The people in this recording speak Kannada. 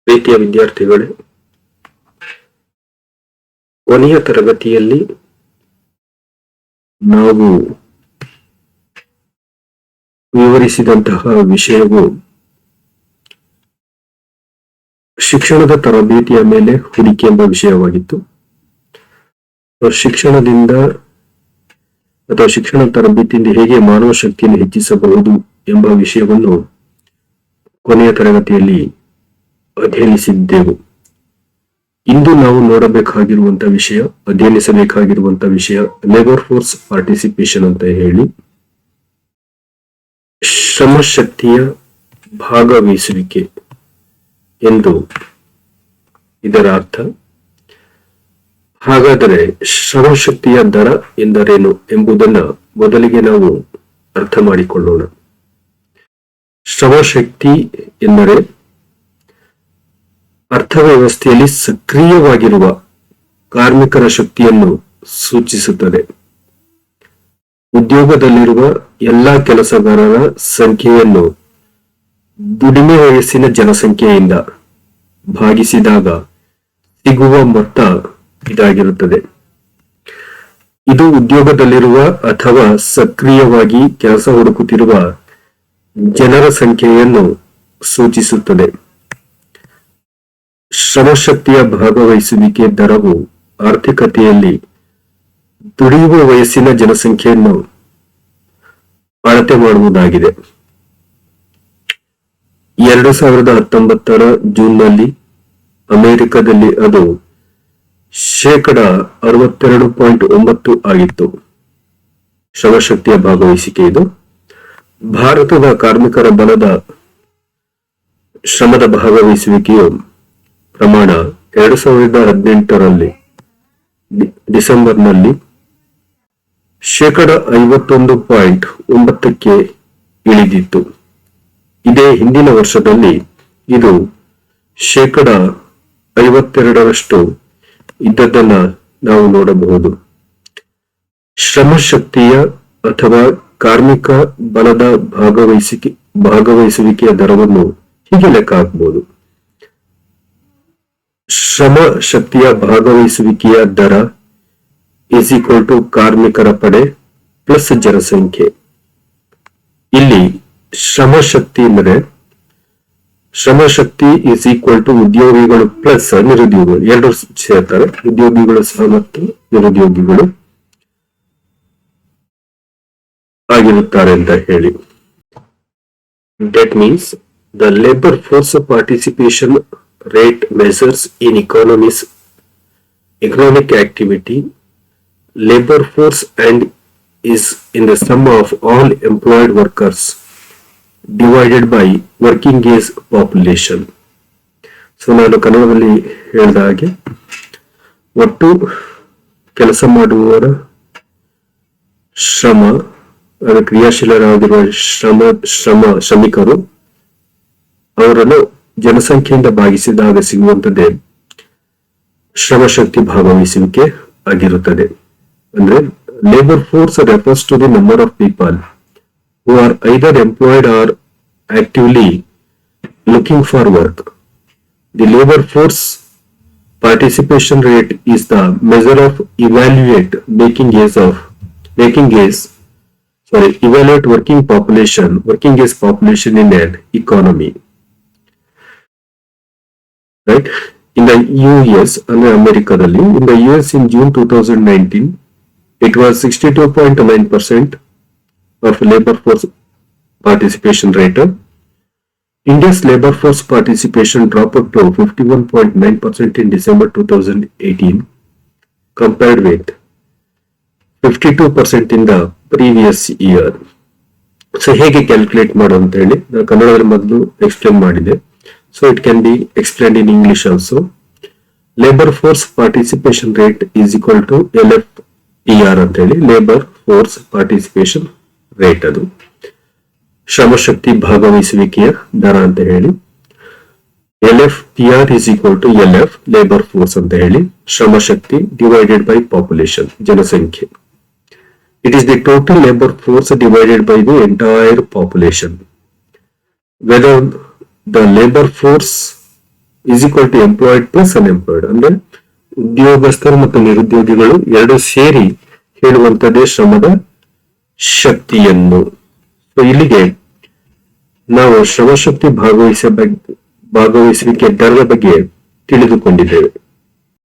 ಪ್ರೀತಿಯ ವಿದ್ಯಾರ್ಥಿಗಳೇ, ಕೊನೆಯ ತರಗತಿಯಲ್ಲಿ ನಾವು ವಿವರಿಸಿದಂತಹ ವಿಷಯವು ಶಿಕ್ಷಣದ ತರಬೇತಿಯ ಮೇಲೆ ಹೂಡಿಕೆ ಎಂಬ ವಿಷಯವಾಗಿತ್ತು. ಶಿಕ್ಷಣದಿಂದ ಅಥವಾ ಶಿಕ್ಷಣ ತರಬೇತಿಯಿಂದ ಹೇಗೆ ಮಾನವ ಶಕ್ತಿಯನ್ನು ಹೆಚ್ಚಿಸಬಹುದು ಎಂಬ ವಿಷಯವನ್ನು ಕೊನೆಯ ತರಗತಿಯಲ್ಲಿ ಅಧ್ಯಯನಿಸಿದ್ದೆವು. ಇಂದು ನಾವು ನೋಡಬೇಕಾಗಿರುವಂತಹ ವಿಷಯ, ಅಧ್ಯಯನಿಸಬೇಕಾಗಿರುವಂತಹ ವಿಷಯ ಲೇಬರ್ ಫೋರ್ಸ್ ಪಾರ್ಟಿಸಿಪೇಷನ್ ಅಂತ ಹೇಳಿ ಶ್ರಮಶಕ್ತಿಯ ಭಾಗವಹಿಸುವಿಕೆ ಎಂದು ಇದರ ಅರ್ಥ. ಹಾಗಾದರೆ ಶ್ರಮಶಕ್ತಿಯ ದರ ಎಂದರೇನು ಎಂಬುದನ್ನು ಮೊದಲಿಗೆ ನಾವು ಅರ್ಥ ಮಾಡಿಕೊಳ್ಳೋಣ. ಶ್ರಮಶಕ್ತಿ ಎಂದರೆ ಅರ್ಥವ್ಯವಸ್ಥೆಯಲ್ಲಿ ಸಕ್ರಿಯವಾಗಿರುವ ಕಾರ್ಮಿಕರ ಶಕ್ತಿಯನ್ನು ಸೂಚಿಸುತ್ತದೆ. ಉದ್ಯೋಗದಲ್ಲಿರುವ ಎಲ್ಲಾ ಕೆಲಸಗಾರರ ಸಂಖ್ಯೆಯನ್ನು ದುಡಿಮೆ ವಯಸ್ಸಿನ ಜನಸಂಖ್ಯೆಯಿಂದ ಭಾಗಿಸಿದಾಗ ಸಿಗುವ ಮೊತ್ತ ಇದಾಗಿರುತ್ತದೆ. ಇದು ಉದ್ಯೋಗದಲ್ಲಿರುವ ಅಥವಾ ಸಕ್ರಿಯವಾಗಿ ಕೆಲಸ ಹುಡುಕುತ್ತಿರುವ ಜನರ ಸಂಖ್ಯೆಯನ್ನು ಸೂಚಿಸುತ್ತದೆ. ಶ್ರಮಶಕ್ತಿಯ ಭಾಗವಹಿಸುವಿಕೆ ದರವು ಆರ್ಥಿಕತೆಯಲ್ಲಿ ದುಡಿಯುವ ವಯಸ್ಸಿನ ಜನಸಂಖ್ಯೆಯನ್ನು ಅಳತೆ ಮಾಡುವುದಾಗಿದೆ. 2019 ಜೂನ್ನಲ್ಲಿ ಅಮೆರಿಕದಲ್ಲಿ ಅದು 62.9% ಆಗಿತ್ತು. ಶ್ರಮಶಕ್ತಿಯ ಭಾಗವಹಿಸಿಕೆ ಇದು. ಭಾರತದ ಕಾರ್ಮಿಕರ ಬಲದ ಶ್ರಮದ ಭಾಗವಹಿಸುವಿಕೆಯು ಪ್ರಮಾಣ 2018 ಡಿಸೆಂಬರ್ನಲ್ಲಿ 51.9% ಇಳಿದಿತ್ತು. ಇದೇ ಹಿಂದಿನ ವರ್ಷದಲ್ಲಿ ಇದು 52% ಇದ್ದದ್ದನ್ನ ನಾವು ನೋಡಬಹುದು. ಶ್ರಮಶಕ್ತಿಯ ಅಥವಾ ಕಾರ್ಮಿಕ ಬಲದ ಭಾಗವಹಿಸುವಿಕೆಯ ದರವನ್ನು ಹೀಗೆ ಲೆಕ್ಕ ಹಾಕಬಹುದು. ಶ್ರಮ ಶಕ್ತಿಯ ಭಾಗವಹಿಸುವಿಕೆಯ ದರ ಇಸ್ ಈಕ್ವಲ್ ಟು ಕಾರ್ಮಿಕರ ಪಡೆ ಪ್ಲಸ್ ಜನಸಂಖ್ಯೆ. ಇಲ್ಲಿ ಶ್ರಮಶಕ್ತಿ ಎಂದರೆ ಶ್ರಮಶಕ್ತಿ ಇಸ್ ಈಕ್ವಲ್ ಟು ಉದ್ಯೋಗಿಗಳು ಪ್ಲಸ್ ನಿರುದ್ಯೋಗಿಗಳು, ಎರಡು ಸೇರ್ತಾರೆ. ಉದ್ಯೋಗಿಗಳು ಸಹ ಮತ್ತು ನಿರುದ್ಯೋಗಿಗಳು ಆಗಿರುತ್ತಾರೆ ಅಂತ ಹೇಳಿ. That means the labor force participation rate measures in economic activity. Labor force and is in the sum of all employed workers divided by working age population. So ನಾನು ಕನ್ನಡದಲ್ಲಿ ಹೇಳಿದ ಹಾಗೆ ಒಟ್ಟು ಕೆಲಸ ಮಾಡುವವರ ಶ್ರಮ, ಅದು ಕ್ರಿಯಾಶೀಲರಾಗಿರುವ ಶ್ರಮಿಕರು, ಅವರನ್ನು ಜನಸಂಖ್ಯೆಯಿಂದ ಭಾಗಿಸಿದಾಗ ಸಿಗುವಂಥದ್ದೇ ಶ್ರಮಶಕ್ತಿ ಭಾಗವಹಿಸುವಿಕೆ ಆಗಿರುತ್ತದೆ. ಅಂದ್ರೆ labour force refers to the number of people who are either employed or actively looking for work. The labor force participation rate is the measure of evaluate working age population in an economy. Right? In the US, Americaದಲ್ಲಿ, in the US in June 2019, it was 62.9% of labor force participation rate. India's labor force participation dropped to 51.9% in December 2018, compared with 52% in the previous year. So ಹೇಗೆ ಕ್ಯಾಲ್ಕುಲೇಟ್ ಮಾಡೋದು ಅಂತ ಹೇಳಿ ನಾನು ಕನ್ನಡದಲ್ಲಿ ಮೊದಲು ಎಕ್ಸ್ಪ್ಲೇನ್ ಮಾಡಿದೆ. So it can be explained in English also. Labour force participation rate is equal to LFPR ಅಂತ ಹೇಳಿ, ಲೇಬರ್ ಫೋರ್ಸ್ ಪಾರ್ಟಿಸಿಪೇಷನ್ ರೇಟ್, ಅದು ಶ್ರಮಶಕ್ತಿ ಭಾಗವಹಿಸುವಿಕೆಯ ದರ ಅಂತ ಹೇಳಿ. LFPR is equal to LF labour force ಅಂತ ಹೇಳಿ, ಶ್ರಮಶಕ್ತಿ ಡಿವೈಡೆಡ್ ಬೈ ಪಾಪ್ಯುಲೇಷನ್, ಜನಸಂಖ್ಯೆ. It is the total labor force divided by the entire population. Whether the labor force is equal to employed plus unemployed. ಅಂದ್ರೆ ಉದ್ಯೋಗಸ್ಥರು ಮತ್ತು ನಿರುದ್ಯೋಗಿಗಳು ಎರಡು ಸೇರಿ ಹೇಳುವಂತದ್ದೇ ಶ್ರಮದ ಶಕ್ತಿಯನ್ನು. ಸೊ ಇಲ್ಲಿಗೆ ನಾವು ಶ್ರಮಶಕ್ತಿ ಭಾಗವಹಿಸುವಿಕೆ ದರದ ಬಗ್ಗೆ ತಿಳಿದುಕೊಂಡಿದ್ದೇವೆ.